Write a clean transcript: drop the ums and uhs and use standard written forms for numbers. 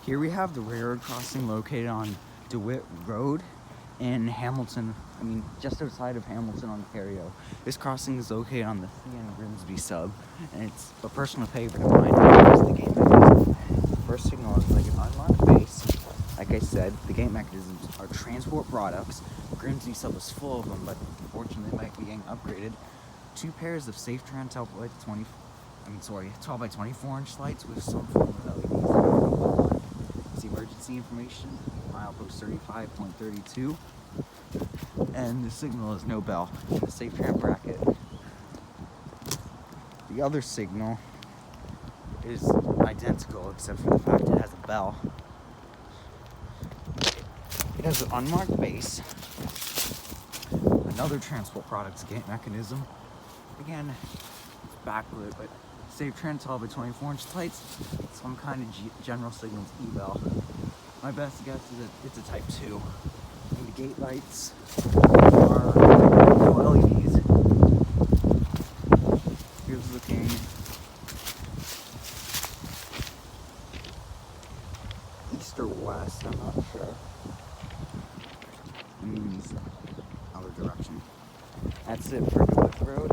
Here we have the railroad crossing located on DeWitt Road in Hamilton, just outside of Hamilton, Ontario. This crossing is located on the CN Grimsby Sub, and it's a personal favorite of mine because the gate mechanism. The first signal is like an unlocked base. Like I said, the gate mechanisms are transport products. Grimsby Sub is full of them, but unfortunately might be getting upgraded. 2 pairs of safe trans lights, 12 by 24 inch lights with some form of LEDs. It's emergency information, milepost 35.32, and the signal is no bell. The safe tram bracket. The other signal is identical except for the fact it has a bell. It has an unmarked base, another transport products gate mechanism. Again, it's backlit, but safe trans 12 by 24 inch lights, some kind of general signals eval. My best guess is that it's a type 2. And the gate lights are no LEDs. Here's looking east or west, I'm not sure. Other direction. That's it for DeWitt Road.